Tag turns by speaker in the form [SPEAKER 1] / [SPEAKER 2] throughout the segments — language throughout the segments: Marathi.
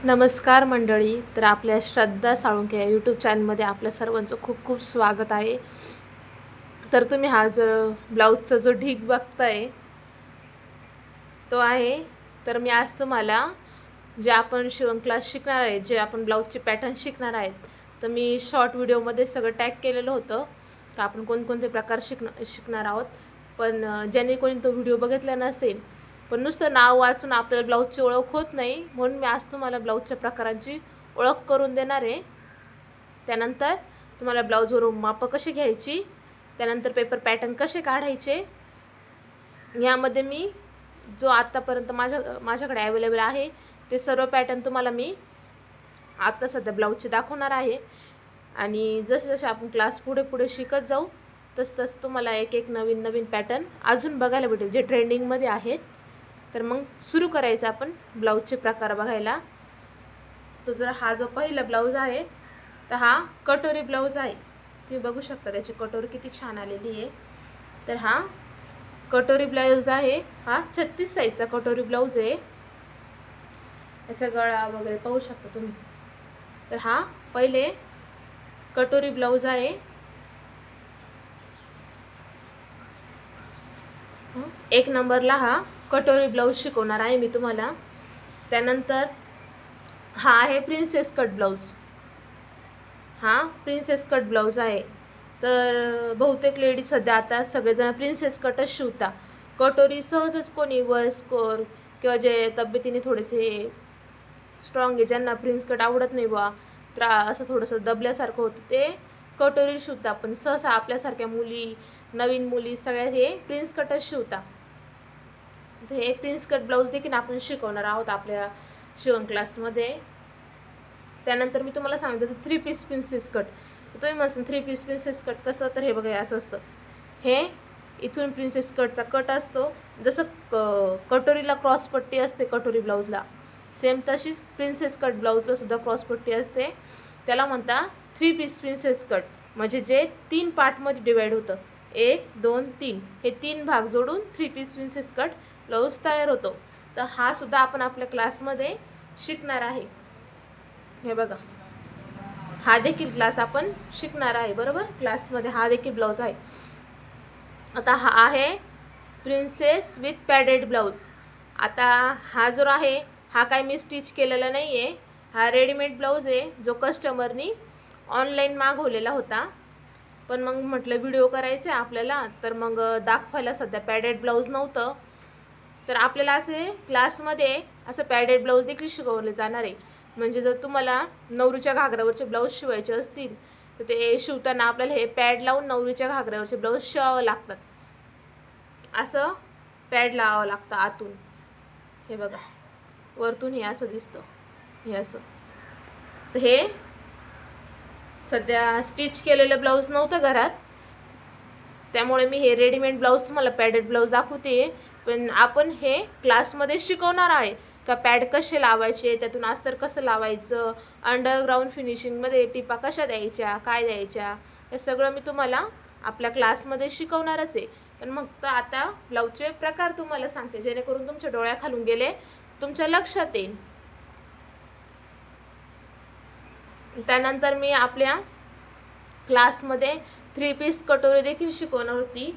[SPEAKER 1] नमस्कार मंडळी. तर आपल्या श्रद्धा साळुंखे या यूट्यूब चॅनलमध्ये आपल्या सर्वांचं खूप खूप स्वागत आहे. तर तुम्ही हा जर ब्लाऊजचा जो ढीग बघताय तो आहे. तर मी आज तुम्हाला जे आपण शिवण क्लास शिकणार आहे, जे आपण ब्लाऊजचे पॅटर्न शिकणार आहेत, तर मी शॉर्ट व्हिडिओमध्ये सगळं टॅग केलेलं होतं का आपण कोणकोणते प्रकार शिकणार आहोत. पण ज्याने कोणी तो व्हिडिओ बघितला नसेल, पण नुसतं नाव वाचून आपल्याला ब्लाऊजची ओळख होत नाही, म्हणून मी आज तुम्हाला ब्लाऊजच्या प्रकारांची ओळख करून देणार आहे. त्यानंतर तुम्हाला ब्लाऊजवरून मापं कशी घ्यायची, त्यानंतर पेपर पॅटर्न कसे काढायचे, यामध्ये मी जो आत्तापर्यंत माझ्याकडे अवेलेबल आहे ते सर्व पॅटर्न तुम्हाला मी आत्ता सध्या ब्लाऊजचे दाखवणार आहे. आणि जसे जसे आपण क्लास पुढे पुढे शिकत जाऊ तसं तुम्हाला एक एक नवीन नवीन पॅटर्न अजून बघायला भेटेल जे ट्रेंडिंगमध्ये आहेत. तर मग सुरू करायचं आपण ब्लाऊजचे प्रकार बघायला. तो जर हा जो पहिला ब्लाऊज आहे तर हा कटोरी ब्लाऊज आहे. तुम्ही बघू शकता त्याची कटोरी किती छान आलेली आहे. तर हा कटोरी ब्लाऊज आहे. हा 36 साईजचा कटोरी ब्लाऊज आहे. याचा गळा वगैरे पाहू शकता तुम्ही. तर हा पहिले कटोरी ब्लाऊज आहे. एक नंबरला हा कटोरी ब्लाऊज शिकवणार आहे मी तुम्हाला. त्यानंतर हा आहे प्रिन्सेस कट ब्लाऊज. हा प्रिन्सेस कट ब्लाऊज आहे. तर बहुतेक लेडीज सध्या आता सगळेजण प्रिन्सेस कटच शिवता. कटोरी सहजच कोणी वयस्कर किंवा जे तब्येतीने थोडेसे स्ट्रॉंग आहे, ज्यांना प्रिन्स कट आवडत नाही बा, असं थोडंसं दबल्यासारखं होतं, ते कटोरी शिवता. पण सहसा आपल्यासारख्या मुली, नवीन मुली सगळ्या हे प्रिन्स कटच शिवता. तर हे प्रिन्स कट ब्लाऊज देखील आपण शिकवणार आहोत आपल्या शिवण क्लासमध्ये. त्यानंतर मी तुम्हाला सांगते तर 3 पीस प्रिन्सेस कट. तुम्ही म्हणसान 3 पीस प्रिन्सेस कट कसं, तर हे बघा असं असतं. हे इथून प्रिन्सेस कटचा कट असतो. जसं कटोरीला क्रॉसपट्टी असते कटोरी ब्लाऊजला, सेम तशीच प्रिन्सेस कट ब्लाऊजला सुद्धा क्रॉसपट्टी असते. त्याला म्हणता 3 पीस प्रिन्सेस कट. म्हणजे जे 3 पार्टमध्ये डिवाईड होतं, 1 2 3, हे 3 भाग जोडून 3 पीस प्रिन्सेस कट ब्लाऊज तयार होतो. तर हा सुद्धा आपण आपल्या क्लासमध्ये शिकणार आहे. हे बघा, हा देखील क्लास आपण शिकणार आहे, बरोबर. क्लासमध्ये हा देखील ब्लाऊज आहे. आता हा आहे प्रिन्सेस विथ पॅडेड ब्लाऊज. आता हा जो आहे हा काय मी स्टिच केलेला नाही आहे. हा रेडीमेड ब्लाऊज आहे जो कस्टमरनी ऑनलाईन मागवलेला होता. पण मग म्हटलं व्हिडिओ करायचे आपल्याला, तर मग दाखवायला सध्या पॅडेड ब्लाऊज नव्हतं. तर आपल्याला असे क्लासमध्ये असं पॅडेड ब्लाऊज देखील शिकवले जाणार आहे. म्हणजे जर तुम्हाला नवरीच्या घागरावरचे ब्लाऊज शिवायचे असतील तर ते शिवताना आपल्याला हे पॅड लावून नवरीच्या घागरावरचे ब्लाऊज शिवावं लागतात. असं पॅड लावावं लागतं आतून. हे बघा, वरतून हे असं दिसतं, हे असं. तर हे सध्या स्टिच केलेलं ब्लाऊज नव्हतं घरात, त्यामुळे मी हे रेडीमेड ब्लाऊज तुम्हाला पॅडेड ब्लाऊज दाखवते. पण आपण हे क्लासमध्ये शिकवणार आहे का पॅड कसे लावायचे, त्यातून अस्तर कसं लावायचं, अंडरग्राऊंड फिनिशिंगमध्ये टिपा कशा द्यायच्या, काय द्यायच्या, हे सगळं मी तुम्हाला आपल्या क्लासमध्ये शिकवणारच आहे. पण मग तर आता ब्लाऊजचे प्रकार तुम्हाला सांगते, जेणेकरून तुमच्या डोळ्याखालून गेले तुमच्या लक्षात येईल. त्यानंतर मी आपल्या क्लासमध्ये 3 पीस कटोरी देखील शिकवणार होती.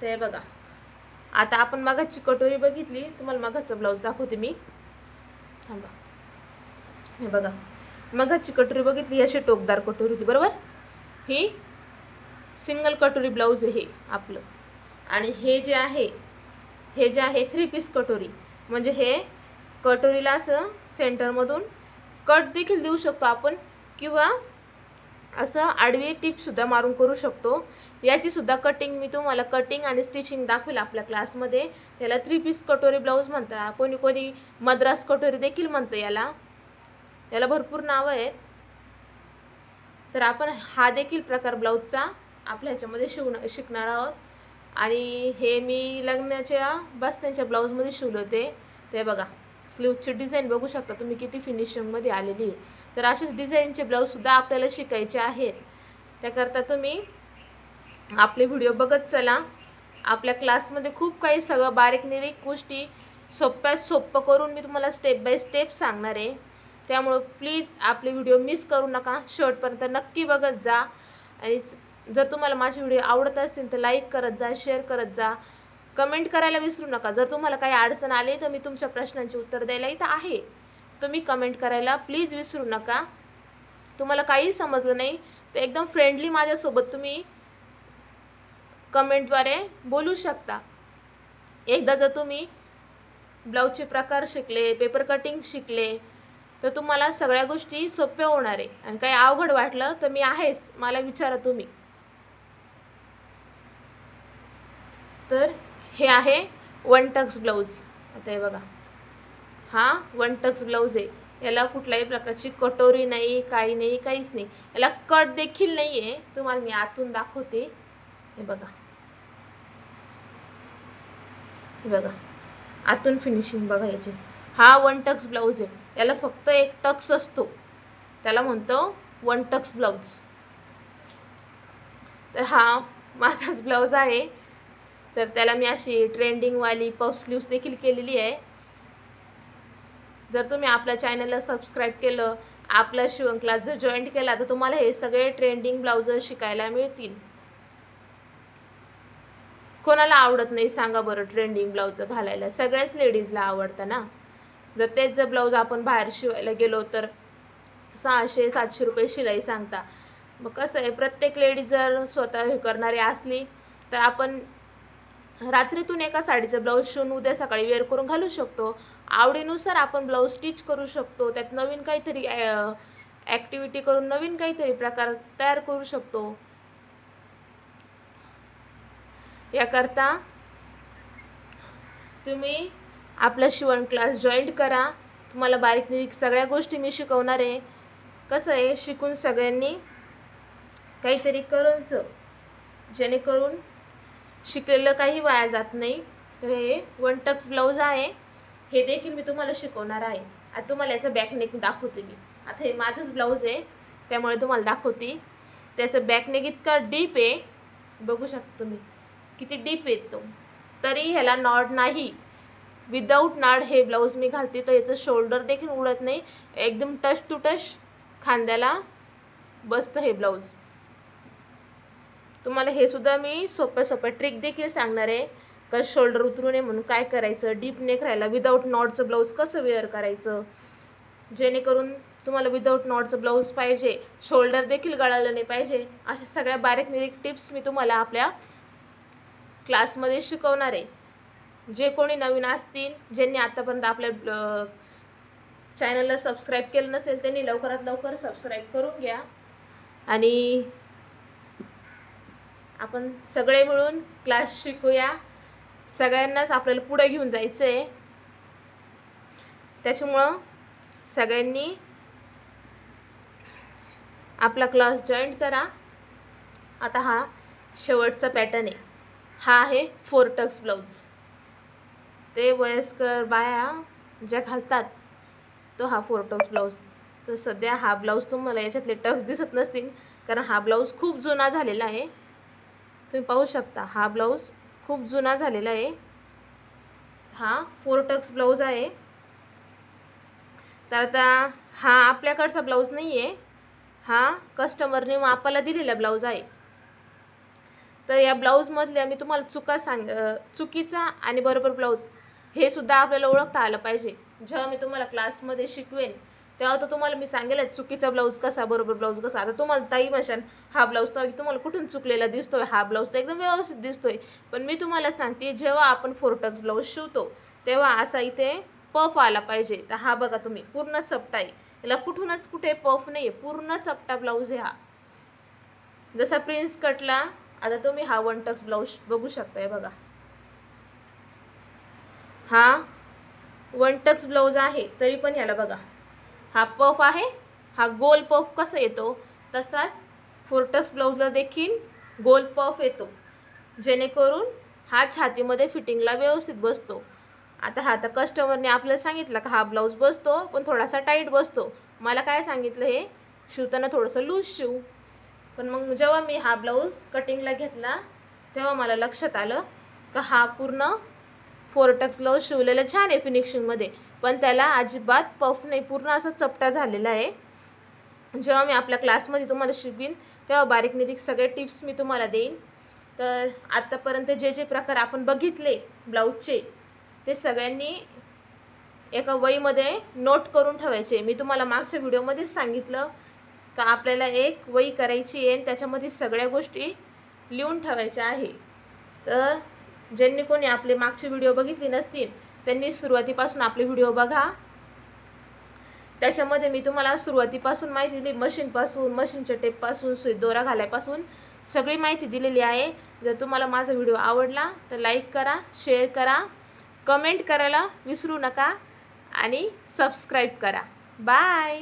[SPEAKER 1] ते बघा, आता आपण मगाची कटोरी बघितली, तुम्हाला मगाचं ब्लाऊज दाखवते मी. थांबा, हे बघा, मगाची कटोरी बघितली, अशी टोकदार कटोरी होती, बरोबर. ही सिंगल कटोरी ब्लाऊज आहे हे आपलं. आणि हे जे आहे 3 पीस कटोरी. म्हणजे हे कटोरीला असं सेंटरमधून कट देखील देऊ शकतो आपण, किंवा असं आडवी टिपसुद्धा मारून करू शकतो. याची सुद्धा कटिंग मी तुम्हाला कटिंग आणि स्टिचिंग दाखवेल आपल्या क्लासमध्ये. त्याला 3 पीस कटोरी ब्लाऊज म्हणतात. कोणी कोणी मद्रास कटोरी देखील म्हणतं याला भरपूर नावं आहेत. तर आपण हा देखील प्रकार ब्लाऊजचा आपल्या ह्याच्यामध्ये शिकणार आहोत. आणि हे मी लग्नाच्या बस्त्यांच्या ब्लाऊजमध्ये शिवले होते. ते बघा, स्लीवची डिझाईन बघू शकता तुम्ही किती फिनिशिंगमध्ये आलेली आहे. तर असेच डिझाईनचे ब्लाऊजसुद्धा आपल्याला शिकायचे आहेत. त्याकरता तुम्ही आपले व्हिडिओ बघत चला. आपल्या क्लासमध्ये खूप काही सगळं बारीक निरीक गोष्टी सोप्यात सोपं करून मी तुम्हाला स्टेप बाय स्टेप सांगणार आहे. त्यामुळं प्लीज आपले व्हिडिओ मिस करू नका, शेवटपर्यंत नक्की बघत जा. आणि जर तुम्हाला माझे व्हिडिओ आवडत असतील तर लाईक करत जा, शेअर करत जा, कमेंट करायला विसरू नका. जर तुम्हाला काही अडचण आली तर मी तुमच्या प्रश्नांची उत्तर द्यायला इथं आहे, तुम्ही कमेंट करायला प्लीज विसरू नका. तुम्हाला काही समजलं नाही तर एकदम फ्रेंडली माझ्यासोबत तुम्ही कमेंटद्वारे बोलू शकता. एकदा जर तुम्ही ब्लाऊजचे प्रकार शिकले, पेपर कटिंग शिकले तर तुम्हाला सगळ्या गोष्टी सोप्या होणार आहे. आणि काही अवघड वाटलं तर मी आहेच, मला विचारा तुम्ही. तर हे आहे वन टक्स ब्लाऊज. आता हे बघा, हा वन टक्स ब्लाऊज आहे. याला कुठल्याही प्रकारची कटोरी नाही, काही नाही, काहीच नाही. याला कट देखील नाही आहे. तुम्हाला मी आतून दाखवते. हे बघा, हे बघा आतून फिनिशिंग बघा याची. हा वन टक्स ब्लाऊज आहे. याला फक्त एक टक्स असतो, त्याला म्हणतो वन टक्स ब्लाऊज. तर हा माझाच ब्लाऊज आहे. तर त्याला मी अशी ट्रेंडिंगवाली पफ स्लीव्स देखील केलेली आहे. जर तुम्ही आपल्या चॅनलला सबस्क्राईब केलं, आपला शिवण क्लास जर जॉईन केला तर तुम्हाला हे सगळे ट्रेंडिंग ब्लाऊज शिकायला मिळतील. कोणाला आवडत नाही सांगा बरं ट्रेंडिंग ब्लाऊज घालायला? सगळ्याच लेडीजला आवडतं ना. जर ब्लाऊज आपण बाहेर शिवायला गेलो तर 600-700 रुपये शिलाई सांगता. मग कसं आहे, प्रत्येक लेडीज जर स्वतः हे करणारी असली तर आपण रात्रीतून एका साडीचं ब्लाऊज शिवून उद्या सकाळी वेअर करून घालू शकतो. आवडीनुसार आपण ब्लाऊज स्टिच करू शकतो. त्यात नवीन काहीतरी ॲक्टिव्हिटी करून नवीन काहीतरी प्रकार तयार करू शकतो. याकरता तुम्ही आपला शिवण क्लास जॉईन करा. तुम्हाला बारीक निरीक सगळ्या गोष्टी मी शिकवणार आहे. कसं आहे, शिकून सगळ्यांनी काहीतरी करायचं, जेणेकरून शिकलेलं काही वाया जात नाही. तर हे वन टक्स ब्लाऊज आहे, हे देखील मी तुम्हाला शिकवणार आहे. आता तुम्हाला याचं बॅकनेक दाखवते मी. आता हे माझंच ब्लाऊज आहे त्यामुळे तुम्हाला दाखवते. त्याचं बॅकनेक इतका डीप आहे, बघू शकता तुम्ही किती डीप आहे तो. तरी ह्याला नॉड नाही, विदाऊट नाड हे ब्लाऊज मी घालते. तर याचं शोल्डर देखील उडत नाही, एकदम टच टू टच खांद्याला बसतं हे ब्लाऊज. तुम्हाला हे सुद्धा मी सोप्या ट्रिक देखील सांगणार आहे का शोल्डर उतरू नये म्हणून काय करायचं, डीप नेक राहायला विदाऊट नॉडचं ब्लाऊज कसं वेअर करायचं, जेणेकरून तुम्हाला विदाऊट नॉडचं ब्लाऊज पाहिजे, शोल्डर देखील गळालं नाही पाहिजे. अशा सगळ्या बारीक निरीक टिप्स मी तुम्हाला आपल्या क्लासमध्ये शिकवणार आहे. जे कोणी नवीन असतील, ज्यांनी आतापर्यंत आपल्या चॅनलला सबस्क्राईब केलं नसेल त्यांनी लवकरात लवकर सबस्क्राईब करून घ्या. आणि आपण सगळे मिळून क्लास शिकूया. सगळ्यांनाच आपल्याला पुढे घेऊन जायचं आहे. त्याच्यामुळं सगळ्यांनी आपला क्लास जॉईन करा. आता हा शेवटचा पॅटर्न आहे. हा आहे 4 टक्स ब्लाऊज. ते वयस्कर बाया ज्या घालतात तो हा 4 टक्स ब्लाऊज. तर सध्या हा ब्लाऊज तुम्हाला याच्यातले टक्स दिसत नसतील कारण हा ब्लाऊज खूप जुना झालेला आहे. तुम्ही पाहू शकता हा ब्लाऊज खूप जुना झालेला आहे. हा 4 टक्स ब्लाऊज आहे. तर आता हा आपल्याकडचा ब्लाऊज नाही आहे, हा कस्टमरने मापाला दिलेला ब्लाऊज आहे. तर या ब्लाऊजमधल्या मी तुम्हाला चुकीचा आणि बरोबर ब्लाऊज हे सुद्धा आपल्याला ओळखता आलं पाहिजे. जेव्हा मी तुम्हाला क्लासमध्ये शिकवेन तेव्हा तर तुम्हाला मी सांगेल चुकीचा ब्लाऊज कसा, बरोबर ब्लाऊज कसा. आता तुम्हाला ताई म्हणशाल हा ब्लाऊज तर तुम्हाला कुठून चुकलेला दिसतोय, हा ब्लाऊज तर एकदम व्यवस्थित दिसतोय. पण मी तुम्हाला सांगते जेव्हा आपण 4 टक्स ब्लाऊज शिवतो तेव्हा असा इथे पफ आला पाहिजे. तर हा बघा तुम्ही पूर्ण चपटा आहे, याला कुठूनच कुठे पफ नाही आहे, पूर्ण चपटा ब्लाऊज आहे हा. जसा प्रिन्स कटला. आता तुम्ही हा 1 टक्स ब्लाऊज बघू शकताय. बघा हा 1 टक्स ब्लाऊज आहे तरी पण याला बघा हा पफ आहे. हा गोल पफ कसा येतो तसाच 4 टक्स ब्लाऊजला देखील गोल पफ येतो, जेणेकरून हा छातीमध्ये फिटिंगला व्यवस्थित बसतो. आता कस्टमरने आपल्याला सांगितलं का हा ब्लाऊज बसतो पण थोडासा टाईट बसतो. मला काय सांगितलं, हे शिवताना थोडंसं लूज शिव. पण मग जेव्हा मी हा ब्लाऊज कटिंगला घेतला तेव्हा मला लक्षात आलं का हा पूर्ण 4 टक्स ब्लाऊज शिवलेला छान आहे फिनिशिंगमध्ये. पण त्याला अजिबात पफ नाही, पूर्ण असा चपटा झालेला आहे. जेव्हा मी आपल्या क्लासमध्ये तुम्हाला शिकवीन तेव्हा बारीक निरीक सगळे टिप्स मी तुम्हाला देईन. तर आत्तापर्यंत जे जे प्रकार आपण बघितले ब्लाऊजचे ते सगळ्यांनी एका वहीमध्ये नोट करून ठेवायचे. मी तुम्हाला मागच्या व्हिडिओमध्येच सांगितलं का आपल्याला एक वही करायची आहे आणि त्याच्यामध्ये सगळ्या गोष्टी लिहून ठेवायच्या आहे. तर ज्यांनी कोणी आपले मागचे व्हिडिओ बघितले नसतील त्यांनी सुरुवातीपासून आपले व्हिडिओ बघा. त्याच्यामध्ये मी तुम्हाला सुरुवातीपासून माहिती दिली, मशीनपासून, मशीनच्या टेपपासून, सुई दोरा घालायपासून सगळी माहिती दिलेली आहे. जर तुम्हाला माझा व्हिडिओ आवडला तर लाईक करा, शेअर करा, कमेंट करायला विसरू नका आणि सबस्क्राईब करा. बाय.